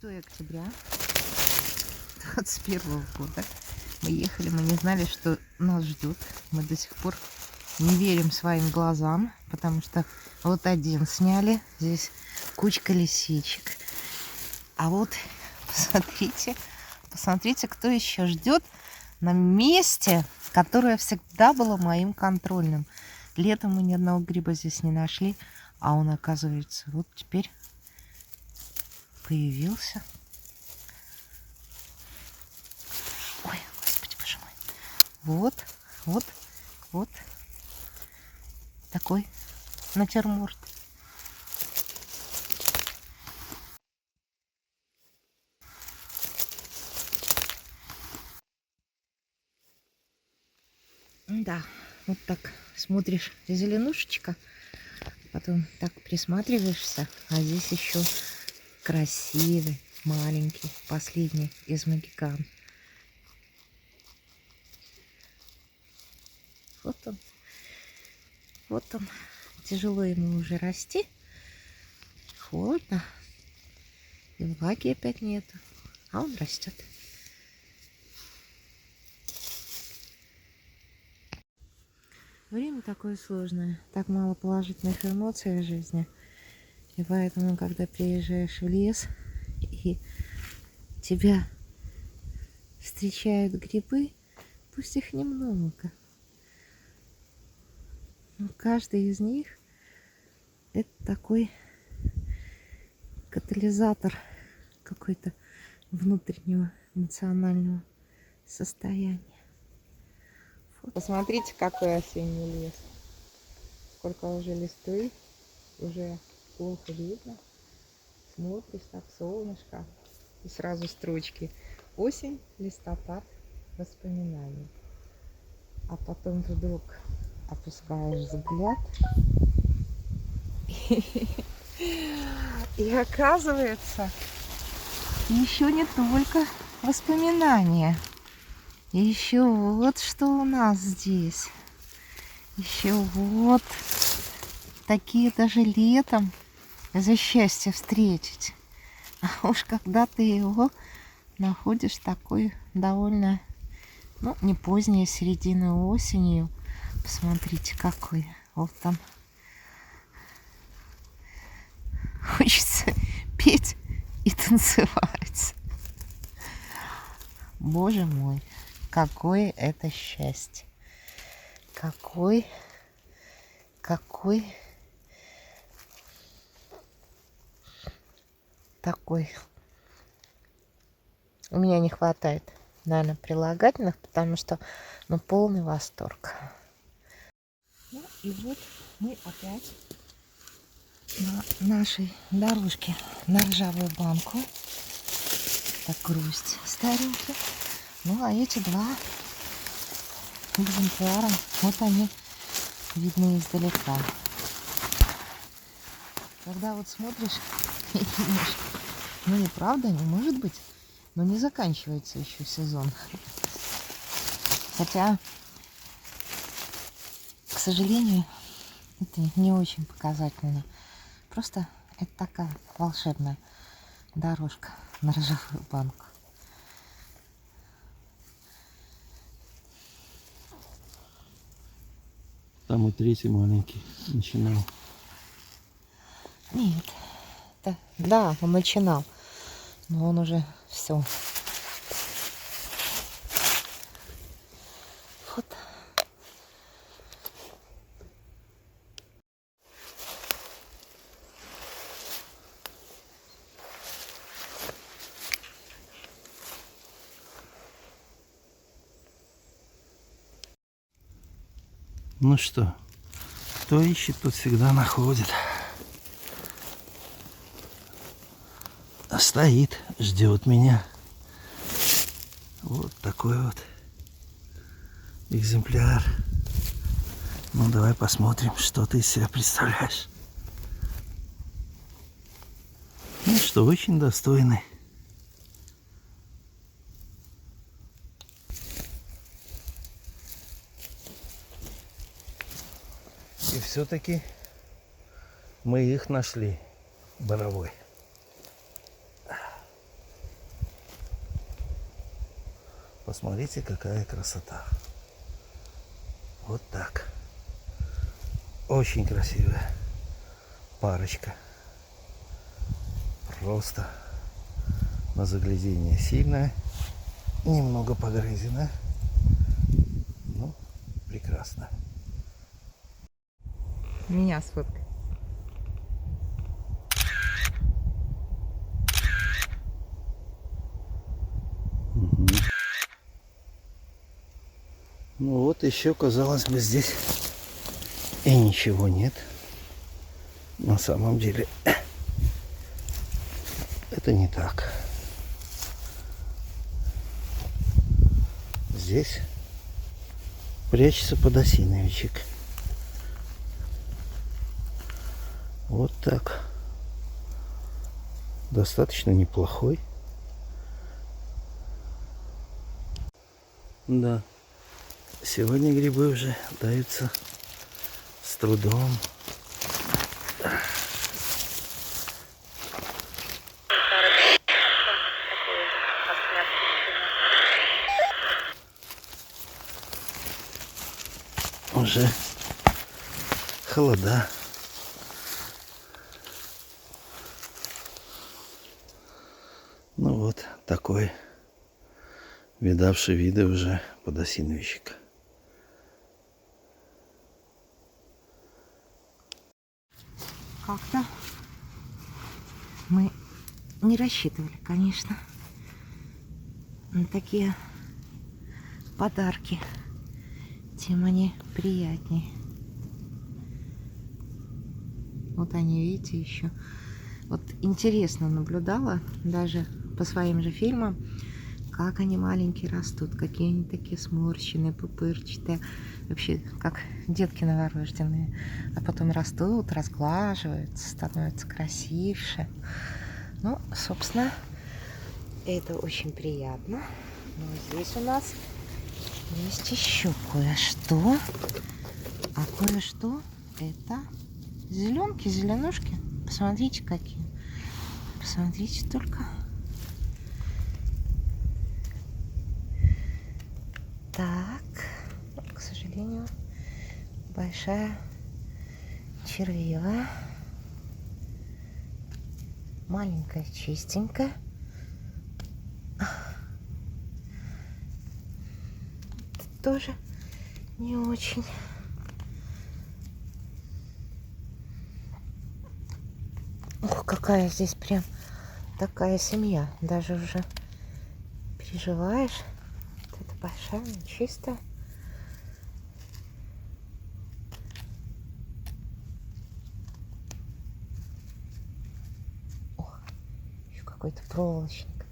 6 октября 2021 года. Мы ехали, мы не знали, что нас ждет. Мы до сих пор не верим своим глазам, потому что вот один сняли, здесь кучка лисичек. А вот посмотрите, кто еще ждет на месте, которое всегда было моим контрольным. Летом мы ни одного гриба здесь не нашли, а он, оказывается, вот теперь появился. Ой, господи, боже мой. Вот такой натюрморт. Да, вот так смотришь, зеленушечка, потом так присматриваешься, а здесь еще красивый, маленький, последний из магикан. Вот он, тяжело ему уже расти, холодно, и влаги опять нету, а он растет. Время такое сложное, так мало положительных эмоций в жизни. И поэтому, когда приезжаешь в лес, и тебя встречают грибы, пусть их немного, но каждый из них — это такой катализатор какой-то внутреннего эмоционального состояния. Посмотрите, какой осенний лес. Сколько уже листвы, уже плохо видно. Смотришь, так солнышко, и сразу строчки. Осень, листопад, воспоминания. А потом вдруг опускаешь взгляд, и оказывается, еще не только воспоминания. Еще вот что у нас здесь. Еще вот такие даже летом за счастье встретить. А уж когда ты его находишь такой довольно, ну, не поздней, серединой осенью. Посмотрите, какой. Вот там. Хочется петь и танцевать. Боже мой, какое это счастье. Какой такой. У меня не хватает, наверное, прилагательных, потому что, ну, полный восторг. Ну и вот мы опять на нашей дорожке на ржавую банку. Так, грусть старенький. Ну, а эти два экземпляра, вот они видны издалека. Когда вот смотришь и думаешь, ну неправда, не может быть, но не заканчивается еще сезон. Хотя, к сожалению, это не очень показательно. Просто это такая волшебная дорожка на ржавую банку. Там и третий маленький начинал. Нет, да, он начинал, но он уже все. Вот. Ну что, кто ищет, тот всегда находит. А стоит, ждет меня. Вот такой вот экземпляр. Ну, давай посмотрим, что ты из себя представляешь. Ну что, очень достойный. И все-таки мы их нашли, Боровой. посмотрите, какая красота. Вот так. Очень красивая парочка. Просто на заглядение сильная. Немного погрызена. Ну, прекрасно. Меня сфоткай. Ну вот еще, казалось бы, здесь и ничего нет. На самом деле это не так. Здесь прячется подосиновичек. Вот так. Достаточно неплохой. Да. Сегодня грибы уже даются с трудом. Уже холода. Ну вот такой видавший виды уже подосиновичек. Как-то мы не рассчитывали, конечно, на такие подарки. Тем они приятнее. Вот они, видите, еще. Вот интересно наблюдала даже по своим же фильмам, как они маленькие растут, какие они такие сморщенные, пупырчатые. Вообще, как детки новорожденные. А потом растут, разглаживаются, становятся красивше. Ну, собственно, это очень приятно. Но здесь у нас есть еще кое-что. А кое-что это зеленки, зеленушки. Посмотрите, какие. Посмотрите только. Так, к сожалению, большая червивая, маленькая, чистенькая. Тоже не очень. Ух, какая здесь прям такая семья. Даже уже переживаешь. Вот это большая, чистая. Ох, еще какой-то проволочник.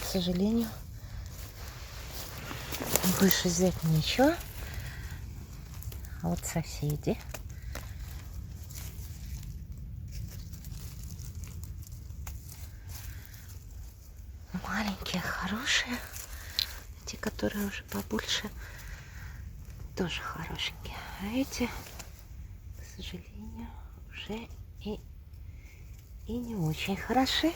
К сожалению, больше взять нечего. А вот соседи. Маленькие, хорошие. Те, которые уже побольше, тоже хорошенькие. А эти, к сожалению, уже и не очень хороши.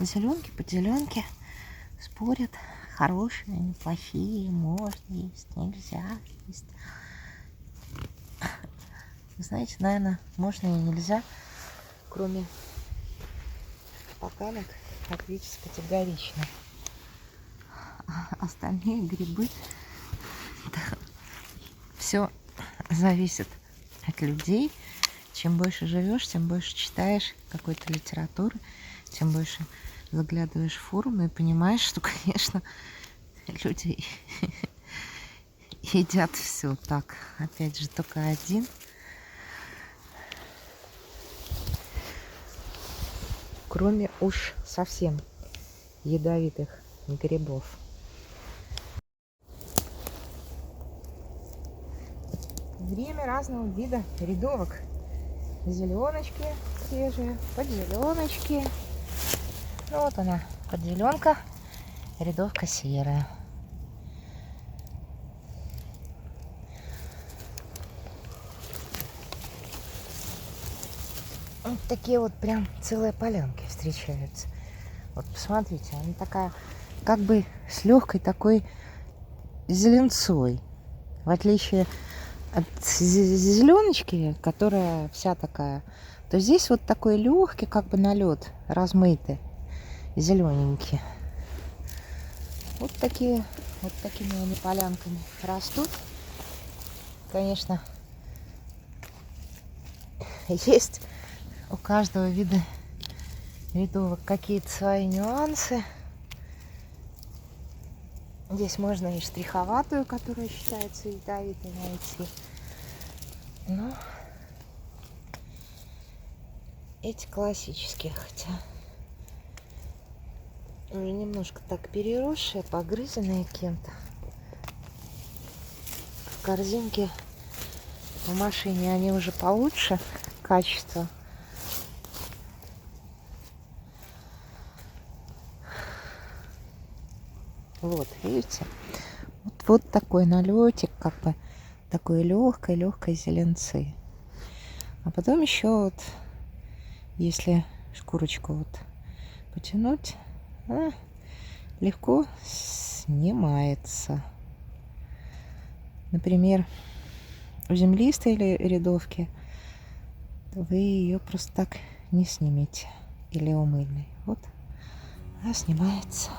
Зеленки под зеленки спорят, хорошие, неплохие, можно есть, нельзя есть. Знаете, наверное, можно и нельзя, кроме поганок, отличить категорично. А остальные грибы, да, все зависит от людей. Чем больше живешь, тем больше читаешь какой-то литературы, тем больше заглядываешь в форумы и понимаешь, что, конечно, люди едят все так. Опять же, только один. Кроме уж совсем ядовитых грибов. Время разного вида рядовок. Зеленочки свежие, подзеленочки. Ну вот она, подзеленка, рядовка серая. Вот такие вот прям целые полянки встречаются. Вот посмотрите, она такая, как бы с легкой такой зеленцой. В отличие от зеленочки, которая вся такая, то здесь вот такой легкий, как бы налет, размытый, зелененький. Вот такими они полянками растут. Конечно, есть у каждого вида рядовок какие-то свои нюансы. Здесь можно и штриховатую, которая считается ядовитой, найти. Но эти классические, хотя уже немножко так переросшие, погрызенные кем-то. В корзинке в машине они уже получше качество. Вот, видите? Вот такой налетик, как бы такой легкой зеленцы. А потом еще вот, если шкурочку вот потянуть, легко снимается. Например, у землистой рядовки вы ее просто так не снимете. Или у мыльной. Вот, она снимается.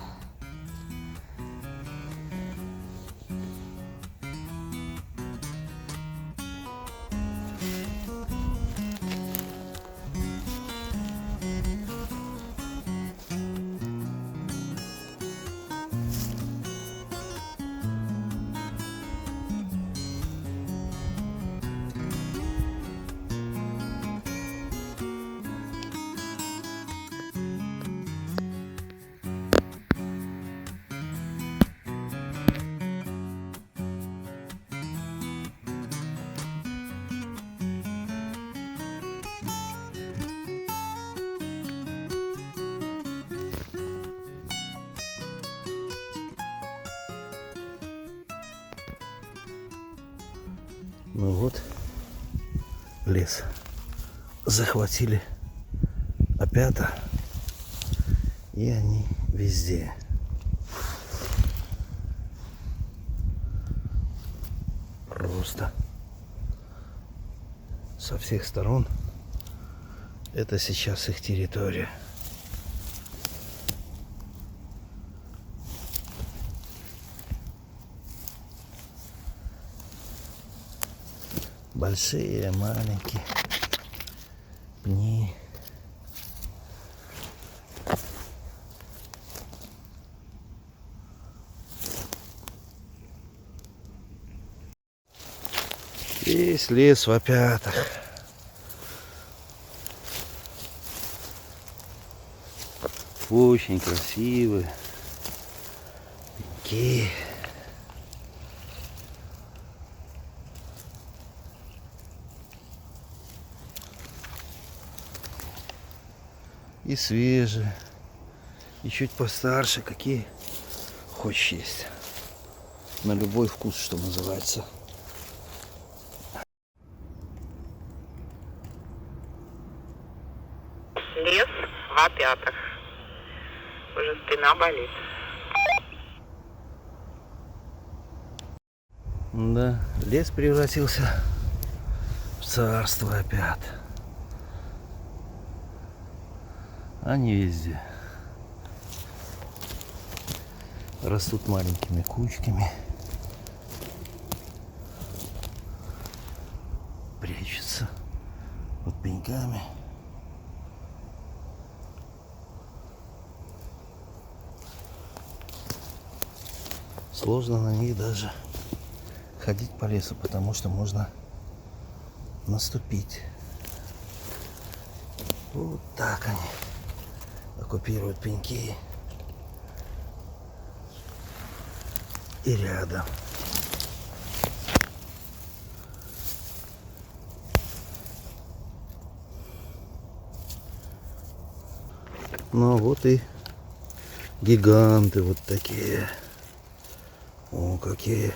Ну вот, лес захватили опята, и они везде. Просто со всех сторон это сейчас их территория. Большие, маленькие пни. Весь лес в опятах. Очень красивые пеньки. И свежие, и чуть постарше, какие хочешь есть. На любой вкус, что называется. Лес в опятах. Уже спина болит. Да, лес превратился в царство опят. Они везде. Растут маленькими кучками. Прячутся под пеньками. Сложно на них даже ходить по лесу, потому что можно наступить. Вот так они оккупируют пеньки. И рядом. Ну вот и гиганты вот такие. О, какие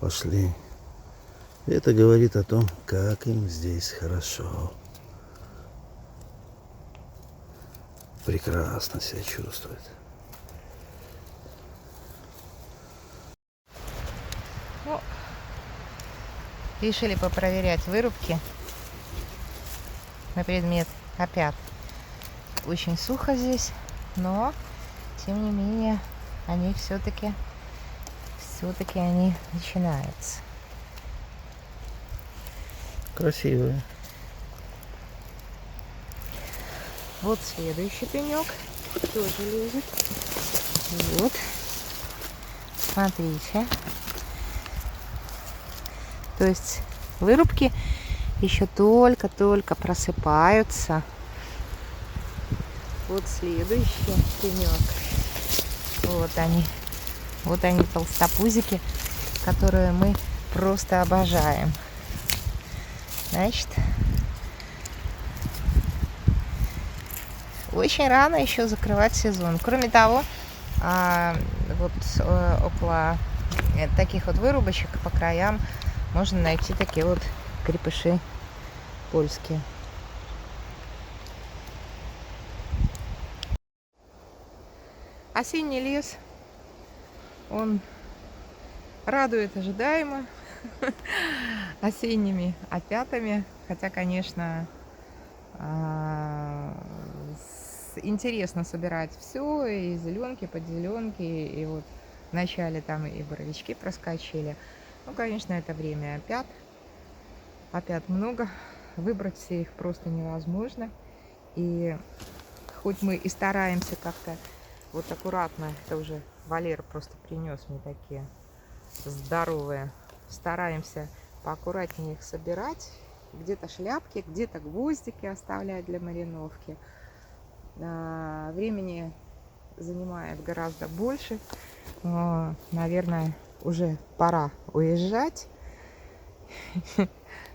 пошли. Это говорит о том, как им здесь хорошо. прекрасно себя чувствует. Ну, решили попроверять вырубки на предмет опят. Очень сухо здесь, но тем не менее они все-таки они начинаются. Красивые. Вот следующий пенек тоже лезет. Вот. Смотрите. То есть вырубки еще только-только просыпаются. Вот следующий пенек. Вот они. Вот они, толстопузики, которые мы просто обожаем. Значит, очень рано еще закрывать сезон. Кроме того, вот около таких вот вырубочек по краям можно найти такие вот крепыши польские. Осенний лес, он радует ожидаемо осенними опятами, хотя, конечно, интересно собирать все, и зеленки, подзеленки, и вот вначале там и боровички проскочили. Ну, конечно, это время опят много, выбрать все их просто невозможно. И хоть мы и стараемся как-то вот аккуратно, это уже Валера просто принес мне такие здоровые, стараемся поаккуратнее их собирать, где-то шляпки, где-то гвоздики оставлять для мариновки. Времени занимает гораздо больше, но, наверное, уже пора уезжать.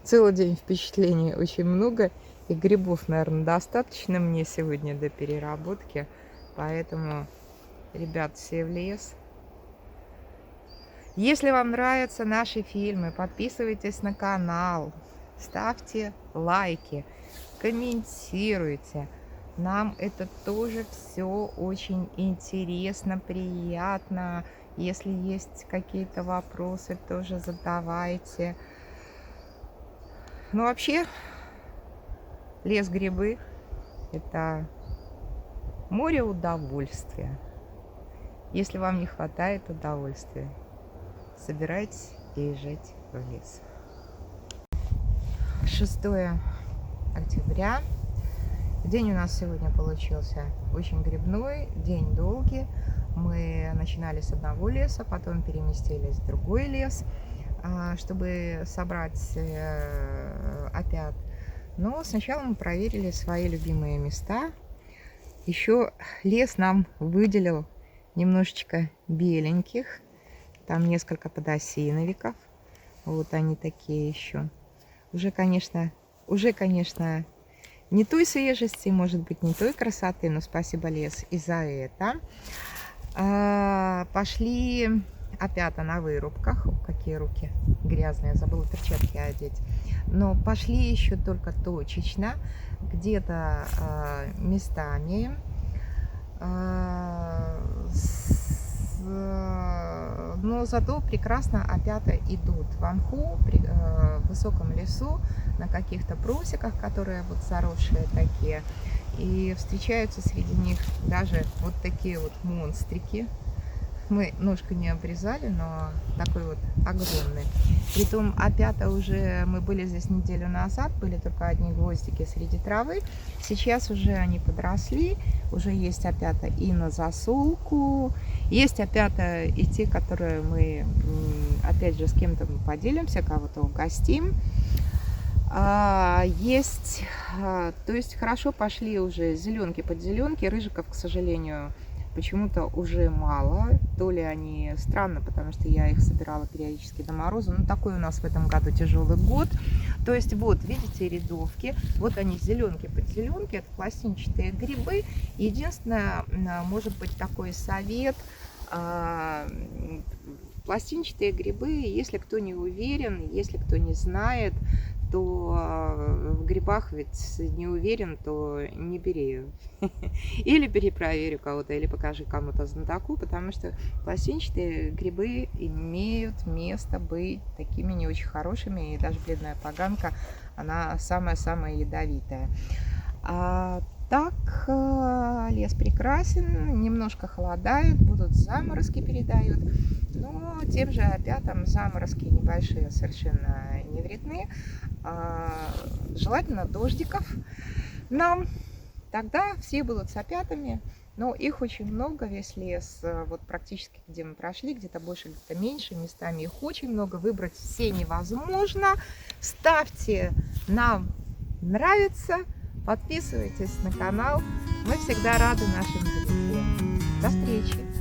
Целый день впечатлений очень много, и грибов, наверное, достаточно мне сегодня до переработки, поэтому, ребят, все в лес. Если вам нравятся наши фильмы, подписывайтесь на канал, ставьте лайки, комментируйте. Нам это тоже все очень интересно, приятно. Если есть какие-то вопросы, тоже задавайте. Ну, вообще, лес, грибы – это море удовольствия. Если вам не хватает удовольствия, собирайтесь и езжайте в лес. 6 октября. День у нас сегодня получился очень грибной, день долгий. Мы начинали с одного леса, потом переместились в другой лес, чтобы собрать опят. Но сначала мы проверили свои любимые места. Еще лес нам выделил немножечко беленьких. Там несколько подосиновиков. Вот они такие еще. Уже, конечно, не той свежести, может быть, не той красоты, но спасибо, лес, и за это. Пошли опята на вырубках. О, какие руки грязные, забыла перчатки одеть. Но пошли еще только точечно, где-то местами. Но зато прекрасно опята идут в мху, в высоком лесу, на каких-то просеках, которые вот заросшие такие. И встречаются среди них даже вот такие вот монстрики. Мы ножку не обрезали, но такой вот огромный. Притом опята уже, мы были здесь неделю назад, были только одни гвоздики среди травы. Сейчас уже они подросли, уже есть опята и на засолку. Есть опята и те, которые мы, опять же, с кем-то поделимся, кого-то угостим. Есть, то есть хорошо пошли уже зеленки, подзеленки. Рыжиков, к сожалению, почему-то уже мало. То ли они странно, потому что я их собирала периодически до мороза. Ну, такой у нас в этом году тяжелый год. То есть вот, видите, рядовки. Вот они, зеленки, подзеленки. Это пластинчатые грибы. Единственное, может быть, такой совет. Пластинчатые грибы, если кто не уверен, если кто не знает, то в грибах ведь не уверен, то не бери. Или перепроверь у кого-то, или покажи кому-то знатоку, потому что пластинчатые грибы имеют место быть такими не очень хорошими, и даже бледная поганка, она самая-самая ядовитая. А так, лес прекрасен, немножко холодает, будут заморозки передают, но тем же опятам заморозки небольшие совершенно не вредны. Желательно дождиков нам, тогда все будут с опятами, но их очень много, весь лес, вот практически где мы прошли, где-то больше, где-то меньше, местами их очень много, выбрать все невозможно. Ставьте нам нравится, подписывайтесь на канал, мы всегда рады нашим друзьям. До встречи!